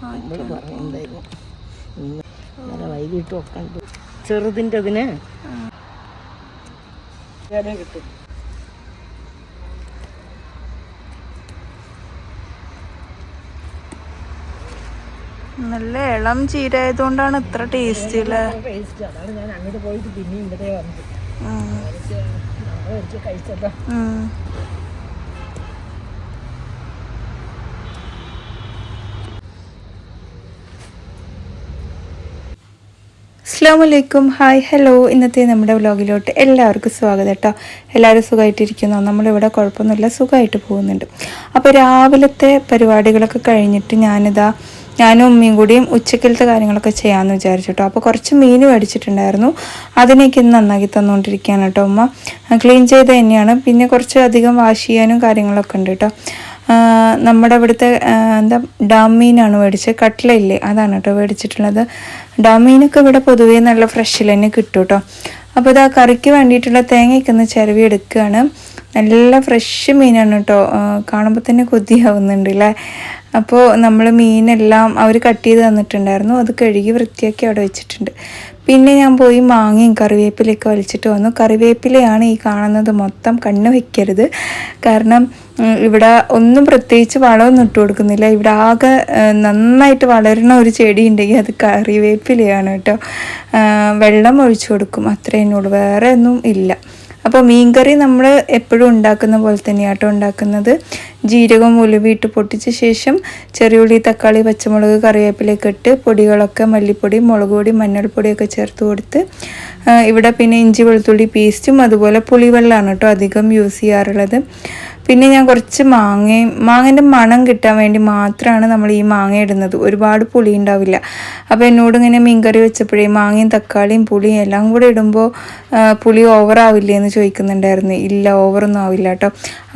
നമ്മൾ പറയുന്നുണ്ടായിരുന്നു ഇന്നലെ വൈകിട്ട് ഒക്കെ ചെറുതിൻ്റെ അതിന് കിട്ടും. നല്ല ഇളം ചീര ആയതുകൊണ്ടാണ് ഇത്ര ടേസ്റ്റ് അല്ലേ? അതാണ് ഞാൻ അങ്ങോട്ട് പോയിട്ട് പിന്നെ ഇവിടെ വന്നത് കഴിച്ചല്ലോ. അസ്സലാമലൈക്കും, ഹായ്, ഹലോ. ഇന്നത്തെ നമ്മുടെ വ്ലോഗിലോട്ട് എല്ലാവർക്കും സ്വാഗതം കേട്ടോ. എല്ലാവരും സുഖമായിട്ടിരിക്കുന്നു. നമ്മളിവിടെ കുഴപ്പമൊന്നുമില്ല, സുഖമായിട്ട് പോകുന്നുണ്ട്. അപ്പോൾ രാവിലത്തെ പരിപാടികളൊക്കെ കഴിഞ്ഞിട്ട് ഞാനും ഉമ്മയും കൂടിയും ഉച്ചക്കലത്തെ കാര്യങ്ങളൊക്കെ ചെയ്യാമെന്ന് വിചാരിച്ചു കേട്ടോ. അപ്പോൾ കുറച്ച് മീൻ മേടിച്ചിട്ടുണ്ടായിരുന്നു, അതിനേക്ക് ഇന്ന് നന്നാക്കി തന്നുകൊണ്ടിരിക്കുകയാണ് കേട്ടോ. ഉമ്മ ക്ലീൻ ചെയ്ത് തന്നെയാണ്. പിന്നെ കുറച്ച് അധികം വാഷ് ചെയ്യാനും കാര്യങ്ങളൊക്കെ ഉണ്ട് കേട്ടോ. നമ്മുടെ ഇവിടുത്തെ ഡാം മീനാണ് മേടിച്ചത്, കട്ട്ലയില്ലേ, അതാണ് കേട്ടോ മേടിച്ചിട്ടുള്ളത്. ഡാം മീനൊക്കെ ഇവിടെ പൊതുവേ നല്ല ഫ്രഷിൽ തന്നെ കിട്ടും കേട്ടോ. അപ്പോൾ ഇതാ കറിക്ക് വേണ്ടിയിട്ടുള്ള തേങ്ങയൊക്കെ ഒന്ന് ചിരവി എടുക്കുകയാണ്. നല്ല ഫ്രഷ് മീനാണ് കേട്ടോ, കാണുമ്പോൾ തന്നെ കൊതിയാവുന്നുണ്ട് അല്ലേ. അപ്പോൾ നമ്മൾ മീനെല്ലാം അവർ കട്ട് ചെയ്ത് തന്നിട്ടുണ്ടായിരുന്നു, അത് കഴുകി വൃത്തിയാക്കി അവിടെ വെച്ചിട്ടുണ്ട്. പിന്നെ ഞാൻ പോയി മാങ്ങയും കറിവേപ്പിലയൊക്കെ വലിച്ചിട്ട് വന്നു. കറിവേപ്പിലയാണ് ഈ കാണുന്നത് മൊത്തം, കണ്ണ് വയ്ക്കരുത്. കാരണം ഇവിടെ ഒന്നും പ്രത്യേകിച്ച് വളമൊന്നും ഇട്ട് കൊടുക്കുന്നില്ല. ഇവിടെ ആകെ നന്നായിട്ട് വളരുന്ന ഒരു ചെടി ഉണ്ടെങ്കിൽ അത് കറിവേപ്പിലയാണ് കേട്ടോ. വെള്ളം ഒഴിച്ചു കൊടുക്കും, അത്രയേ ഉള്ളൂ, വേറെ ഒന്നും ഇല്ല. അപ്പോൾ മീൻകറി നമ്മൾ എപ്പോഴും ഉണ്ടാക്കുന്ന പോലെ തന്നെയാണ് കേട്ടോ ഉണ്ടാക്കുന്നത്. ജീരകം ഉലുവിട്ട് പൊട്ടിച്ച ശേഷം ചെറിയുള്ളി, തക്കാളി, പച്ചമുളക്, കറിവേപ്പിലയൊക്കെ ഇട്ട് പൊടികളൊക്കെ മല്ലിപ്പൊടി, മുളക് പൊടി, മഞ്ഞൾപ്പൊടിയൊക്കെ ചേർത്ത് കൊടുത്ത് ഇവിടെ പിന്നെ ഇഞ്ചി വെളുത്തുള്ളി പേസ്റ്റും അതുപോലെ പുളിവെള്ളമാണ് കേട്ടോ അധികം യൂസ് ചെയ്യാറുള്ളത്. പിന്നെ ഞാൻ കുറച്ച് മാങ്ങേൻ്റെ മണം കിട്ടാൻ വേണ്ടി മാത്രമാണ് നമ്മൾ ഈ മാങ്ങ ഇടുന്നത്. ഒരുപാട് പുളി ഉണ്ടാവില്ല. അപ്പോൾ എന്നോട് ഇങ്ങനെ മീൻകറി വെച്ചപ്പോഴേ മാങ്ങയും തക്കാളിയും പുളിയും എല്ലാം കൂടെ ഇടുമ്പോൾ പുളി ഓവറാവില്ലേ എന്ന് ചോദിക്കുന്നുണ്ടായിരുന്നു. ഇല്ല, ഓവറൊന്നും ആവില്ല കേട്ടോ.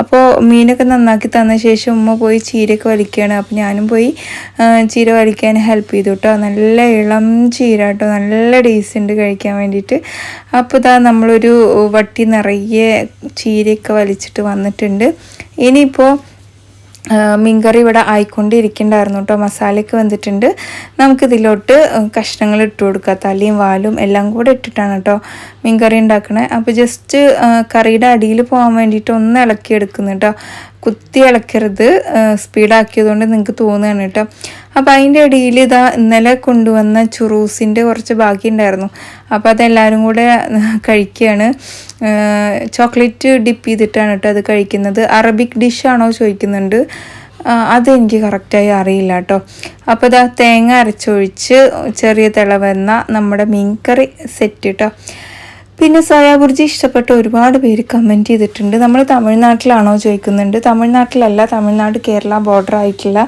അപ്പോൾ മീനൊക്കെ നന്നാക്കി തന്ന ശേഷം ഉമ്മ പോയി ചീരയൊക്കെ വലിക്കുകയാണ്. അപ്പോൾ ഞാനും പോയി ചീര വലിക്കാൻ ഹെൽപ്പ് ചെയ്തു കേട്ടോ. നല്ല ഇളം ചീര കേട്ടോ, നല്ല ടേസ്റ്റ് ഉണ്ട് കഴിക്കാൻ വേണ്ടിയിട്ട്. അപ്പോൾ ഇതാ നമ്മളൊരു വട്ടി നിറയെ ചീരയൊക്കെ വലിച്ചിട്ട് വന്നിട്ടുണ്ട്. ഇനിയിപ്പോൾ മീൻകറി ഇവിടെ ആയിക്കൊണ്ടിരിക്കണ്ടായിരുന്നു കേട്ടോ. മസാലയൊക്കെ വന്നിട്ടുണ്ട്. നമുക്കിതിലോട്ട് കഷ്ണങ്ങൾ ഇട്ട് കൊടുക്കുക, തലയും വാലും എല്ലാം കൂടെ ഇട്ടിട്ടാണ് കേട്ടോ മീൻകറി ഉണ്ടാക്കണേ. അപ്പോൾ ജസ്റ്റ് കറിയുടെ അടിയിൽ പോകാൻ വേണ്ടിയിട്ട് ഒന്ന് ഇളക്കിയെടുക്കുന്നു കേട്ടോ. കുത്തി ഇളക്കരുത്, സ്പീഡാക്കിയതുകൊണ്ട് നിങ്ങൾക്ക് തോന്നുകയാണ് കേട്ടോ. അപ്പോൾ അതിൻ്റെ ഇടയിൽ ഇതാ ഇന്നലെ കൊണ്ടുവന്ന ചുറൂസിൻ്റെ കുറച്ച് ബാക്കി ഉണ്ടായിരുന്നു. അപ്പോൾ അതെല്ലാവരും കൂടെ കഴിക്കുകയാണ്. ചോക്ലേറ്റ് ഡിപ്പ് ചെയ്തിട്ടാണ് കേട്ടോ അത് കഴിക്കുന്നത്. അറബിക് ഡിഷാണോ ചോദിക്കുന്നുണ്ട്, അതെനിക്ക് കറക്റ്റായി അറിയില്ല കേട്ടോ. അപ്പോൾ ഇതാ തേങ്ങ അരച്ചൊഴിച്ച് ചെറിയ തിളവന്ന നമ്മുടെ മീൻകറി സെറ്റ് കേട്ടോ. പിന്നെ സോയാബുർജി ഇഷ്ടപ്പെട്ട ഒരുപാട് പേര് കമൻറ്റ് ചെയ്തിട്ടുണ്ട്. നമ്മൾ തമിഴ്നാട്ടിലാണോ ചോദിക്കുന്നുണ്ട്. തമിഴ്നാട്ടിലല്ല, തമിഴ്നാട് കേരള ബോർഡർ ആയിട്ടുള്ള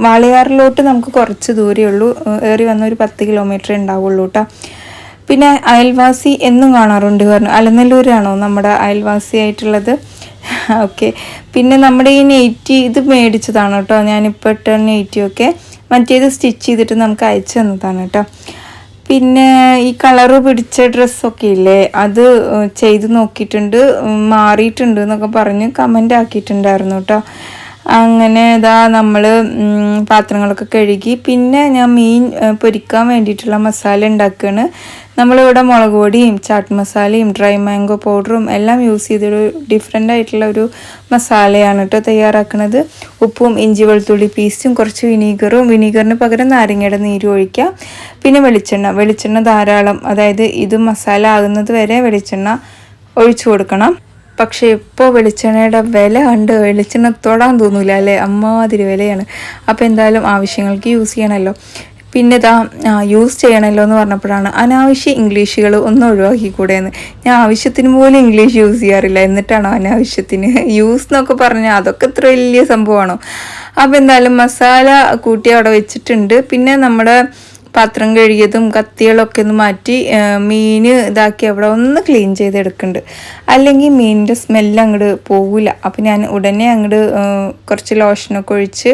വാളയാറിലോട്ട് നമുക്ക് കുറച്ച് ദൂരമേ ഉള്ളൂ. ഏറി വന്ന ഒരു 10 കിലോമീറ്റർ ഉണ്ടാവുള്ളൂ കേട്ടോ. പിന്നെ അയൽവാസി എന്നും കാണാറുണ്ട് പറഞ്ഞു. അലനല്ലൂരാണോ നമ്മുടെ അയൽവാസി ആയിട്ടുള്ളത്? ഓക്കെ. പിന്നെ നമ്മുടെ ഈ നെയ്റ്റി ഇത് മേടിച്ചതാണ് കേട്ടോ, ഞാനിപ്പോൾ ഇട്ട നെയ്റ്റിയൊക്കെ. മറ്റേത് സ്റ്റിച്ച് ചെയ്തിട്ട് നമുക്ക് അയച്ചു തന്നതാണ് കേട്ടോ. പിന്നെ ഈ കളറ് പിടിച്ച ഡ്രസ്സൊക്കെ ഇല്ലേ, അത് ചെയ്ത് നോക്കിയിട്ടുണ്ട്, മാറിയിട്ടുണ്ട് എന്നൊക്കെ പറഞ്ഞ് കമൻ്റ് ആക്കിയിട്ടുണ്ടായിരുന്നു കേട്ടോ. അങ്ങനെ ഇതാ നമ്മൾ പാത്രങ്ങളൊക്കെ കഴുകി. പിന്നെ ഞാൻ മീൻ പൊരിക്കാൻ വേണ്ടിയിട്ടുള്ള മസാല ഉണ്ടാക്കുകയാണ്. നമ്മളിവിടെ മുളക് പൊടിയും ചാട്ട് മസാലയും ഡ്രൈ മാംഗോ പൗഡറും എല്ലാം യൂസ് ചെയ്തൊരു ഡിഫറെൻ്റ് ആയിട്ടുള്ള ഒരു മസാലയാണ് കേട്ടോ തയ്യാറാക്കുന്നത്. ഉപ്പും ഇഞ്ചി വെളുത്തുള്ളി പേസ്റ്റും കുറച്ച് വിനീഗറിന് പകരം നാരങ്ങയുടെ നീര് ഒഴിക്കുക. പിന്നെ വെളിച്ചെണ്ണ ധാരാളം, അതായത് ഇത് മസാല ആകുന്നത് വരെ വെളിച്ചെണ്ണ ഒഴിച്ചു കൊടുക്കണം. പക്ഷേ ഇപ്പോൾ വെളിച്ചെണ്ണയുടെ വില കണ്ട് വെളിച്ചെണ്ണ തൊടാൻ തോന്നില്ല അല്ലേ, അമ്മാതിരി വിലയാണ്. അപ്പോൾ എന്തായാലും ആവശ്യങ്ങൾക്ക് യൂസ് ചെയ്യണമല്ലോ. പിന്നെ യൂസ് ചെയ്യണമല്ലോ എന്ന് പറഞ്ഞപ്പോഴാണ് അനാവശ്യ ഇംഗ്ലീഷുകൾ ഒന്ന് ഒഴിവാക്കിക്കൂടെയെന്ന്. ഞാൻ ആവശ്യത്തിന് പോലും ഇംഗ്ലീഷ് യൂസ് ചെയ്യാറില്ല, എന്നിട്ടാണോ അനാവശ്യത്തിന് യൂസ് എന്നൊക്കെ പറഞ്ഞാൽ അതൊക്കെ ഇത്ര വലിയ സംഭവമാണോ? അപ്പോൾ എന്തായാലും മസാല കൂട്ടി അവിടെ വെച്ചിട്ടുണ്ട്. പിന്നെ നമ്മുടെ പാത്രം കഴുകിയതും കത്തികളൊക്കെ ഒന്ന് മാറ്റി മീൻ ഇതാക്കി അവിടെ ഒന്ന് ക്ലീൻ ചെയ്തെടുക്കുന്നുണ്ട്. അല്ലെങ്കിൽ മീനിൻ്റെ സ്മെല്ല് അങ്ങോട്ട് പോകില്ല. അപ്പോൾ ഞാൻ ഉടനെ അങ്ങോട്ട് കുറച്ച് ലോഷനൊക്കെ ഒഴിച്ച്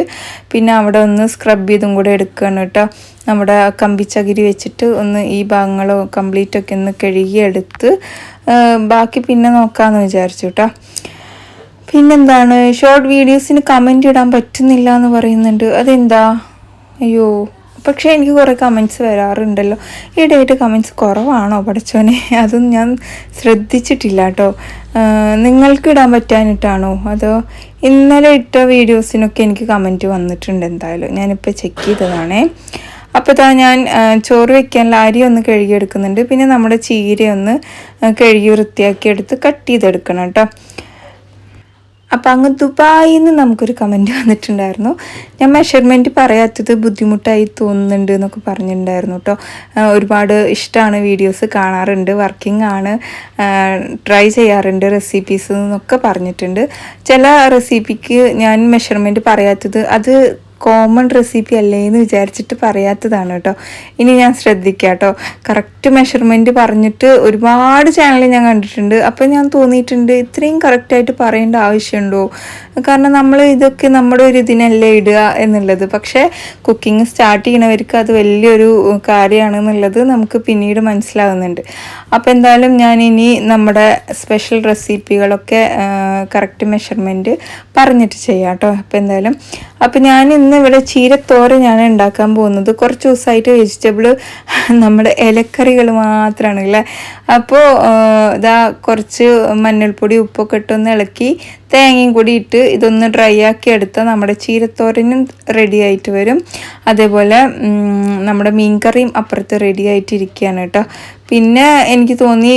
പിന്നെ അവിടെ ഒന്ന് സ്ക്രബ് ചെയ്തും കൂടെ എടുക്കുകയാണ് കേട്ടോ. നമ്മുടെ കമ്പിച്ചകിരി വെച്ചിട്ട് ഒന്ന് ഈ ഭാഗങ്ങളോ കംപ്ലീറ്റൊക്കെ ഒന്ന് കഴുകിയെടുത്ത് ബാക്കി പിന്നെ നോക്കാമെന്ന് വിചാരിച്ചു കേട്ടോ. പിന്നെന്താണ്, ഷോർട്ട് വീഡിയോസിന് കമൻറ്റ് ഇടാൻ പറ്റുന്നില്ല എന്ന് പറയുന്നുണ്ട്. അതെന്താ? അയ്യോ, പക്ഷേ എനിക്ക് കുറേ കമൻറ്റ്സ് വരാറുണ്ടല്ലോ. ഈയിടെയായിട്ട് കമൻറ്റ്സ് കുറവാണോ പഠിച്ചോനെ? അതൊന്നും ഞാൻ ശ്രദ്ധിച്ചിട്ടില്ല കേട്ടോ. നിങ്ങൾക്ക് ഇടാൻ പറ്റാനിട്ടാണോ അതോ ഇന്നലെ ഇട്ട വീഡിയോസിനൊക്കെ എനിക്ക് കമൻറ്റ് വന്നിട്ടുണ്ട്. എന്തായാലും ഞാനിപ്പോൾ ചെക്ക് ചെയ്തതാണേ. അപ്പോൾ ഞാൻ ചോറ് വെക്കാനുള്ള അരി ഒന്ന് കഴുകിയെടുക്കുന്നുണ്ട്. പിന്നെ നമ്മുടെ ചീരയൊന്ന് കഴുകി വൃത്തിയാക്കി എടുത്ത് കട്ട് ചെയ്തെടുക്കണം കേട്ടോ. അപ്പം അങ്ങ് ദുബായിൽ നിന്ന് നമുക്കൊരു കമൻറ്റ് വന്നിട്ടുണ്ടായിരുന്നു. ഞാൻ മെഷർമെൻറ്റ് പറയാത്തത് ബുദ്ധിമുട്ടായി തോന്നുന്നുണ്ട് എന്നൊക്കെ പറഞ്ഞിട്ടുണ്ടായിരുന്നു കേട്ടോ. ഒരുപാട് ഇഷ്ടമാണ്, വീഡിയോസ് കാണാറുണ്ട്, വർക്കിംഗ് ആണ്, ട്രൈ ചെയ്യാറുണ്ട് റെസിപ്പീസ് എന്നൊക്കെ പറഞ്ഞിട്ടുണ്ട്. ചില റെസിപ്പിക്ക് ഞാൻ മെഷർമെൻറ്റ് പറയാത്തത് അത് കോമൺ റെസിപ്പി അല്ലേ എന്ന് വിചാരിച്ചിട്ട് പറയാത്തതാണ് കേട്ടോ. ഇനി ഞാൻ ശ്രദ്ധിക്കാം കേട്ടോ. കറക്റ്റ് മെഷർമെൻറ്റ് പറഞ്ഞിട്ട് ഒരുപാട് ചാനൽ ഞാൻ കണ്ടിട്ടുണ്ട്. അപ്പോൾ ഞാൻ തോന്നിയിട്ടുണ്ട് ഇത്രയും കറക്റ്റായിട്ട് പറയേണ്ട ആവശ്യമുണ്ടോ? കാരണം നമ്മൾ ഇതൊക്കെ നമ്മുടെ ഒരു ഇതിനല്ലേ ഇടുക എന്നുള്ളത്. പക്ഷേ കുക്കിംഗ് സ്റ്റാർട്ട് ചെയ്യണവർക്ക് അത് വലിയൊരു കാര്യമാണെന്നുള്ളത് നമുക്ക് പിന്നീട് മനസ്സിലാകുന്നുണ്ട്. അപ്പോൾ എന്തായാലും ഞാനിനി നമ്മുടെ സ്പെഷ്യൽ റെസിപ്പികളൊക്കെ കറക്റ്റ് മെഷർമെൻറ്റ് പറഞ്ഞിട്ട് ചെയ്യാം കേട്ടോ. അപ്പോൾ ഞാൻ ഇന്ന് ഇവിടെ ചീരത്തോരനാണ് ഉണ്ടാക്കാൻ പോകുന്നത്. കുറച്ച് ദിവസമായിട്ട് വെജിറ്റബിൾ നമ്മുടെ ഇലക്കറികൾ മാത്രമാണ് അല്ലേ. അപ്പോൾ ഇതാ കുറച്ച് മഞ്ഞൾപ്പൊടി ഉപ്പൊക്കെ ഇട്ടൊന്ന് ഇളക്കി തേങ്ങയും കൂടി ഇട്ട് ഇതൊന്ന് ഡ്രൈ ആക്കി എടുത്താൽ നമ്മുടെ ചീരത്തോരനും റെഡി ആയിട്ട് വരും. അതേപോലെ നമ്മുടെ മീൻകറിയും അപ്പുറത്ത് റെഡി ആയിട്ടിരിക്കുകയാണ് കേട്ടോ. പിന്നെ എനിക്ക് തോന്നി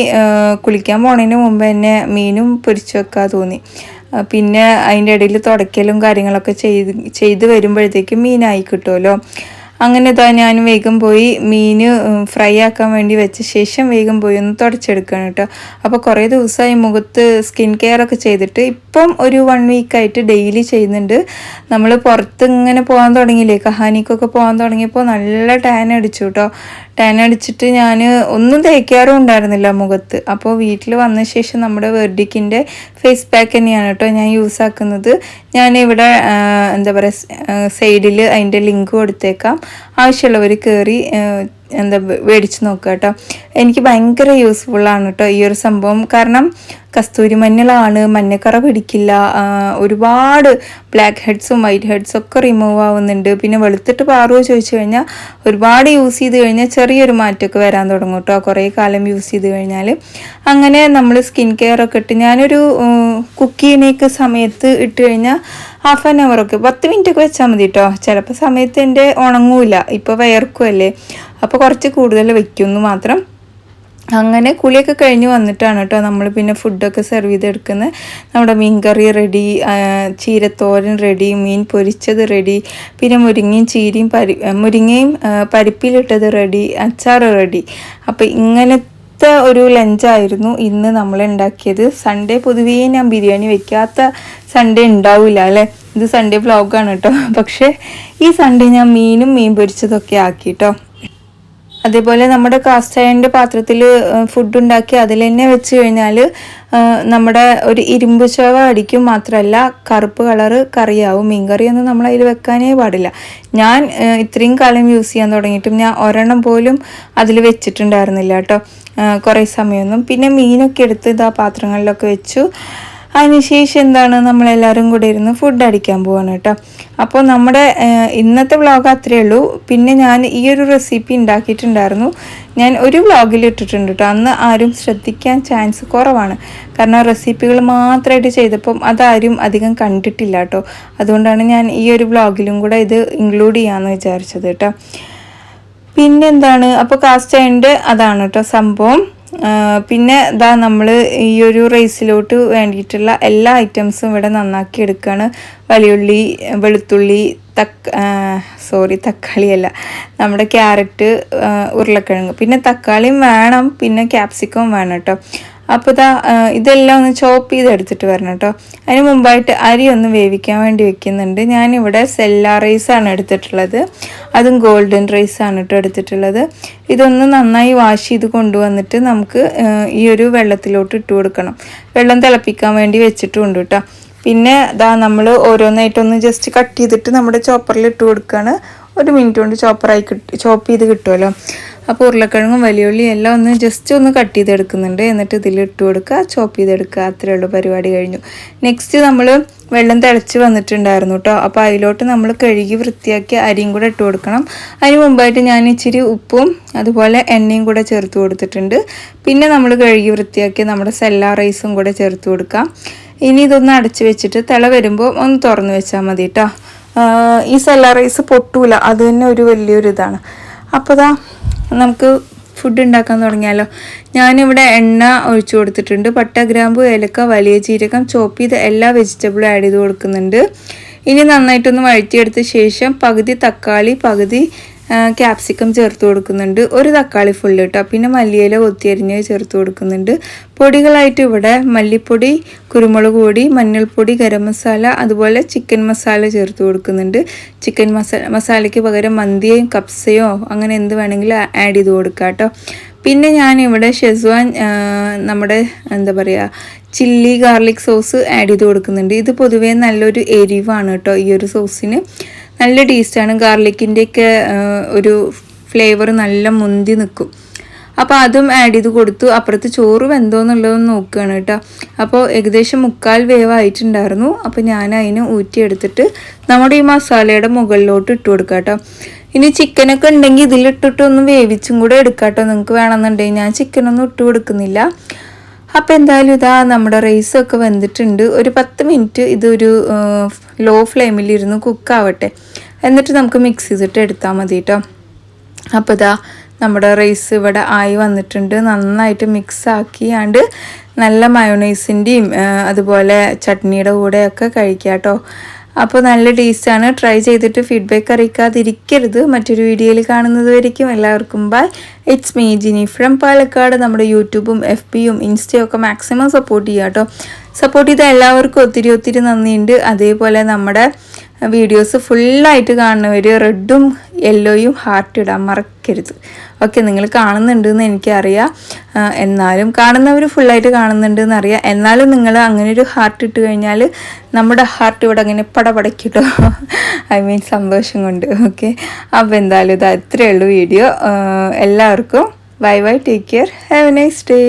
കുളിക്കാൻ പോണതിന് മുമ്പ് തന്നെ മീനും പൊരിച്ചു വെക്കാൻ തോന്നി. പിന്നെ അതിൻ്റെ ഇടയിൽ തുടയ്ക്കലും കാര്യങ്ങളൊക്കെ ചെയ്ത് വരുമ്പോഴത്തേക്കും മീനായി കിട്ടുമല്ലോ. അങ്ങനെ ഇതാ ഞാൻ വേഗം പോയി മീൻ ഫ്രൈ ആക്കാൻ വേണ്ടി വെച്ച ശേഷം വേഗം പോയി ഒന്ന് തുടച്ചെടുക്കണം കേട്ടോ. അപ്പോൾ കുറേ ദിവസമായി മുഖത്ത് സ്കിൻ കെയർ ഒക്കെ ചെയ്തിട്ട് ഇപ്പം ഒരു 1 വീക്കായിട്ട് ഡെയിലി ചെയ്യുന്നുണ്ട്. നമ്മൾ പുറത്ത് ഇങ്ങനെ പോകാൻ തുടങ്ങിയില്ലേ, കഹാനിക്കൊക്കെ പോകാൻ തുടങ്ങിയപ്പോൾ നല്ല ടാൻ അടിച്ചു കേട്ടോ. ടാൻ അടിച്ചിട്ട് ഞാൻ ഒന്നും തേക്കാറും ഉണ്ടായിരുന്നില്ല മുഖത്ത്. അപ്പോൾ വീട്ടിൽ വന്ന ശേഷം നമ്മുടെ വെർഡിക്കിൻ്റെ ഫേസ് പാക്ക് തന്നെയാണ് കേട്ടോ ഞാൻ യൂസ് ആക്കുന്നത്. ഞാനിവിടെ എന്താ പറയുക സൈഡിൽ അതിൻ്റെ ലിങ്ക് കൊടുത്തേക്കാം, ആവശ്യമുള്ളവർ കയറി മേടിച്ച് നോക്കുക കേട്ടോ. എനിക്ക് ഭയങ്കര യൂസ്ഫുള്ളാണ് കേട്ടോ ഈ ഒരു സംഭവം. കാരണം കസ്തൂരി മഞ്ഞളാണ്, മഞ്ഞക്കറ പിടിക്കില്ല, ഒരുപാട് ബ്ലാക്ക് ഹെഡ്സും വൈറ്റ് ഹെഡ്സും ഒക്കെ റിമൂവ് ആവുന്നുണ്ട്. പിന്നെ വെളുത്തിട്ട് പാറുമോ ചോദിച്ചു കഴിഞ്ഞാൽ ഒരുപാട് യൂസ് ചെയ്ത് കഴിഞ്ഞാൽ ചെറിയൊരു മാറ്റമൊക്കെ വരാൻ തുടങ്ങും കേട്ടോ, കുറേ കാലം യൂസ് ചെയ്ത് കഴിഞ്ഞാൽ. അങ്ങനെ നമ്മൾ സ്കിൻ കെയർ ഒക്കെ ഇട്ട് ഞാനൊരു കുക്ക് ചെയ്യുന്നേക്ക് സമയത്ത് ഇട്ട് കഴിഞ്ഞാൽ 1/2 hour ഒക്കെ 10 minute ഒക്കെ വെച്ചാൽ മതി കേട്ടോ. ചിലപ്പോൾ സമയത്ത് എൻ്റെ ഉണങ്ങൂല, ഇപ്പോൾ വയർക്കുമല്ലേ, അപ്പോൾ കുറച്ച് കൂടുതൽ വെക്കുമെന്ന് മാത്രം. അങ്ങനെ കുളിയൊക്കെ കഴിഞ്ഞ് വന്നിട്ടാണ് കേട്ടോ നമ്മൾ പിന്നെ ഫുഡൊക്കെ സെർവ് ചെയ്തെടുക്കുന്നത്. നമ്മുടെ മീൻ കറി റെഡി, ചീരത്തോരൻ റെഡി, മീൻ പൊരിച്ചത് റെഡി, പിന്നെ മുരിങ്ങയും പരിപ്പിലിട്ടത് റെഡി, അച്ചാർ റെഡി. അപ്പോൾ ഇങ്ങനത്തെ ഒരു ലഞ്ചായിരുന്നു ഇന്ന് നമ്മൾ ഉണ്ടാക്കിയത്. സൺഡേ പൊതുവേ ഞാൻ ബിരിയാണി വെക്കാത്ത സൺഡേ ഉണ്ടാവില്ല അല്ലേ. ഇത് സൺഡേ വ്ളോഗാണ് കേട്ടോ. പക്ഷേ ഈ സൺഡേ ഞാൻ മീൻ പൊരിച്ചതൊക്കെ ആക്കി കേട്ടോ. അതേപോലെ നമ്മുടെ കാസ്റ്റ് അയണിൻ്റെ പാത്രത്തിൽ ഫുഡ് ഉണ്ടാക്കി അതിൽ തന്നെ വെച്ച് കഴിഞ്ഞാൽ നമ്മുടെ ഒരു ഇരുമ്പ് ചവ അടിക്കും, മാത്രമല്ല കറുപ്പ് കളറ് കറിയാവും. മീൻകറിയൊന്നും നമ്മൾ അതിൽ വെക്കാനേ പാടില്ല. ഞാൻ ഇത്രയും കാലം യൂസ് ചെയ്യാൻ തുടങ്ങിയിട്ടും ഞാൻ ഒരെണ്ണം പോലും അതിൽ വെച്ചിട്ടുണ്ടായിരുന്നില്ല കേട്ടോ കുറേ സമയമൊന്നും. പിന്നെ മീനൊക്കെ എടുത്ത് ഇതാ പാത്രങ്ങളിലൊക്കെ വെച്ചു. അതിനുശേഷം നമ്മളെല്ലാവരും കൂടെ ഇരുന്ന് ഫുഡ് അടിക്കാൻ പോവാണ് കേട്ടോ. അപ്പോൾ നമ്മുടെ ഇന്നത്തെ വ്ളോഗ് അത്രയേ ഉള്ളൂ. പിന്നെ ഞാൻ ഈ ഒരു റെസിപ്പി ഉണ്ടാക്കിയിട്ടുണ്ടായിരുന്നു, ഞാൻ ഒരു വ്ളോഗിൽ ഇട്ടിട്ടുണ്ട് കേട്ടോ. അന്ന് ആരും ശ്രദ്ധിക്കാൻ ചാൻസ് കുറവാണ്, കാരണം റെസിപ്പികൾ മാത്രമായിട്ട് ചെയ്തപ്പം അതാരും അധികം കണ്ടിട്ടില്ല കേട്ടോ. അതുകൊണ്ടാണ് ഞാൻ ഈ ഒരു വ്ളോഗിലും കൂടെ ഇത് ഇൻക്ലൂഡ് ചെയ്യാമെന്ന് വിചാരിച്ചത് കേട്ടോ. അപ്പോൾ കാസ്റ്റ് അയണിൻ്റെ അതാണ് കേട്ടോ സംഭവം. പിന്നെ നമ്മൾ ഈ ഒരു റൈസിലോട്ട് വേണ്ടിയിട്ടുള്ള എല്ലാ ഐറ്റംസും ഇവിടെ നന്നാക്കി എടുക്കുകയാണ്. വലിയുള്ളി, വെളുത്തുള്ളി, തക്കാളിയല്ല, നമ്മുടെ ക്യാരറ്റ്, ഉരുളക്കിഴങ്ങ്, പിന്നെ തക്കാളിയും വേണം, പിന്നെ ക്യാപ്സിക്കം വേണം കേട്ടോ. അപ്പോൾ ഇതെല്ലാം ഒന്ന് ചോപ്പ് ചെയ്തെടുത്തിട്ട് വരണം കേട്ടോ. അതിന് മുമ്പായിട്ട് അരി ഒന്ന് വേവിക്കാൻ വേണ്ടി വെക്കുന്നുണ്ട്. ഞാനിവിടെ സെല്ല റൈസാണ് എടുത്തിട്ടുള്ളത്, അതും ഗോൾഡൻ റൈസാണ് കേട്ടോ എടുത്തിട്ടുള്ളത്. ഇതൊന്ന് നന്നായി വാഷ് ചെയ്ത് കൊണ്ടുവന്നിട്ട് നമുക്ക് ഈ ഒരു വെള്ളത്തിലോട്ട് ഇട്ട് കൊടുക്കണം. വെള്ളം തിളപ്പിക്കാൻ വേണ്ടി വെച്ചിട്ടുണ്ട് കേട്ടോ. പിന്നെ നമ്മൾ ഓരോന്നായിട്ടൊന്ന് ജസ്റ്റ് കട്ട് ചെയ്തിട്ട് നമ്മുടെ ചോപ്പറിൽ ഇട്ട് കൊടുക്കുകയാണ്. 1 minute കൊണ്ട് ചോപ്പ് ചെയ്ത് കിട്ടുമല്ലോ. അപ്പോൾ ഉരുളക്കിഴങ്ങും വലിയുള്ളിയും എല്ലാം ഒന്ന് ജസ്റ്റ് ഒന്ന് കട്ട് ചെയ്തെടുക്കുന്നുണ്ട്. എന്നിട്ട് ഇതിൽ ഇട്ട് കൊടുക്കുക, ചോപ്പ് ചെയ്തെടുക്കുക. അത്രയേ ഉള്ളൂ, പരിപാടി കഴിഞ്ഞു. നെക്സ്റ്റ് നമ്മൾ വെള്ളം തിളച്ച് വന്നിട്ടുണ്ടായിരുന്നു കേട്ടോ. അപ്പോൾ അതിലോട്ട് നമ്മൾ കഴുകി വൃത്തിയാക്കി അരിയും കൂടെ ഇട്ട് കൊടുക്കണം. അതിന് മുമ്പായിട്ട് ഞാൻ ഇച്ചിരി ഉപ്പും അതുപോലെ എണ്ണയും കൂടെ ചേർത്ത് കൊടുത്തിട്ടുണ്ട്. പിന്നെ നമ്മൾ കഴുകി വൃത്തിയാക്കി നമ്മുടെ സെല്ല റൈസും കൂടെ ചേർത്ത് കൊടുക്കാം. ഇനി ഇതൊന്ന് അടച്ച് വെച്ചിട്ട് തിള വരുമ്പോൾ ഒന്ന് തുറന്ന് വെച്ചാൽ മതി കേട്ടോ. ഈ സെല്ല റൈസ് പൊട്ടൂല, അത് തന്നെ ഒരു വലിയൊരു ഇതാണ്. അപ്പോൾ നമുക്ക് ഫുഡ് ഉണ്ടാക്കാൻ തുടങ്ങിയാലോ. ഞാനിവിടെ എണ്ണ ഒഴിച്ചു കൊടുത്തിട്ടുണ്ട്. പട്ട, ഗ്രാമ്പു, ഏലക്ക, വലിയ ജീരകം, ചോപ്പ് ചെയ്ത് എല്ലാ വെജിറ്റബിളും ആഡ് ചെയ്ത് കൊടുക്കുന്നുണ്ട്. ഇനി നന്നായിട്ടൊന്ന് വഴറ്റിയെടുത്ത ശേഷം പകുതി തക്കാളി, പകുതി ക്യാപ്സിക്കം ചേർത്ത് കൊടുക്കുന്നുണ്ട്. ഒരു തക്കാളി ഫുള്ള് കേട്ടോ. പിന്നെ മല്ലിയില കൊത്തിയരിഞ്ഞ് ചേർത്ത് കൊടുക്കുന്നുണ്ട്. പൊടികളായിട്ട് ഇവിടെ മല്ലിപ്പൊടി, കുരുമുളക് പൊടി, മഞ്ഞൾപ്പൊടി, ഗരം മസാല, അതുപോലെ ചിക്കൻ മസാല ചേർത്ത് കൊടുക്കുന്നുണ്ട്. ചിക്കൻ മസാലയ്ക്ക് പകരം മന്തിയോ കപ്സയോ അങ്ങനെ എന്ത് വേണമെങ്കിലും ആഡ് ചെയ്ത് കൊടുക്കാം കേട്ടോ. പിന്നെ ഞാനിവിടെ ഷെസ്വാൻ നമ്മുടെ എന്താ പറയുക ചില്ലി ഗാർലിക് സോസ് ആഡ് ചെയ്ത് കൊടുക്കുന്നുണ്ട്. ഇത് പൊതുവേ നല്ലൊരു എരിവാണ് കേട്ടോ. ഈ ഒരു സോസിന് നല്ല ടേസ്റ്റാണ്. ഗാർലിക്കിൻ്റെയൊക്കെ ഒരു ഫ്ലേവർ നല്ല മുന്തി നിൽക്കും. അപ്പോൾ അതും ആഡ് ചെയ്ത് കൊടുത്തു. അപ്പുറത്ത് ചോറ് വെന്തോന്നുള്ളതൊന്ന് നോക്കുകയാണ് കേട്ടോ. അപ്പോൾ ഏകദേശം 3/4 വേവായിട്ടുണ്ടായിരുന്നു. അപ്പോൾ ഞാൻ അതിന് ഊറ്റിയെടുത്തിട്ട് നമ്മുടെ ഈ മസാലയുടെ മുകളിലോട്ട് ഇട്ട് കൊടുക്കാം കേട്ടോ. ഇനി ചിക്കനൊക്കെ ഉണ്ടെങ്കിൽ ഇതിലിട്ടിട്ട് ഒന്ന് വേവിച്ചും കൂടെ എടുക്കാം കേട്ടോ. നിങ്ങൾക്ക് വേണമെന്നുണ്ടെങ്കിൽ ഞാൻ ചിക്കനൊന്നും ഇട്ട് കൊടുക്കുന്നില്ല. അപ്പോൾ എന്തായാലും ഇതാ നമ്മുടെ റൈസൊക്കെ വെന്തിട്ടുണ്ട്. ഒരു 10 മിനിറ്റ് ഇതൊരു ലോ ഫ്ലെയിമിലിരുന്ന് കുക്കാവട്ടെ. എന്നിട്ട് നമുക്ക് മിക്സ് ചെയ്തിട്ട് എടുത്താൽ മതി കേട്ടോ. അപ്പോൾ ഇതാ നമ്മുടെ റൈസ് ഇവിടെ ആയി വന്നിട്ടുണ്ട്. നന്നായിട്ട് മിക്സ് ആക്കിയാണ്ട് നല്ല മയോണൈസിൻ്റെയും അതുപോലെ ചട്നിയുടെ കൂടെയൊക്കെ കഴിക്കാം കേട്ടോ. അപ്പോൾ നല്ല ടേസ്റ്റാണ്. ട്രൈ ചെയ്തിട്ട് ഫീഡ്ബാക്ക് അറിയിക്കാതിരിക്കരുത്. മറ്റൊരു വീഡിയോയിൽ കാണുന്നത് വരയ്ക്കും എല്ലാവർക്കും bye. It's me Jini from Palakkad. നമ്മുടെ യൂട്യൂബും FBയും ഇൻസ്റ്റയും ഒക്കെ മാക്സിമം സപ്പോർട്ട് ചെയ്യുക കേട്ടോ. സപ്പോർട്ട് ചെയ്ത എല്ലാവർക്കും ഒത്തിരി ഒത്തിരി നന്ദിയുണ്ട്. അതേപോലെ നമ്മുടെ വീഡിയോസ് ഫുള്ളായിട്ട് കാണുന്നവർ റെഡും യെല്ലോയും ഹാർട്ട് ഇടാൻ മറക്കരുത്. ഓക്കെ, നിങ്ങൾ കാണുന്നുണ്ടെന്ന് എനിക്കറിയാം. എന്നാലും കാണുന്നവർ ഫുള്ളായിട്ട് കാണുന്നുണ്ടെന്ന് അറിയാം. എന്നാലും നിങ്ങൾ അങ്ങനെ ഒരു ഹാർട്ട് ഇട്ട് കഴിഞ്ഞാൽ നമ്മുടെ ഹാർട്ട് ഇവിടെ അങ്ങനെ പടപടക്കിട്ടോ. ഐ മീൻ സന്തോഷം കൊണ്ട്. ഓക്കെ, അപ്പോൾ എന്തായാലും ഇത് അത്രയേ ഉള്ളൂ വീഡിയോ. എല്ലാവർക്കും bye bye, take care, have A nice day.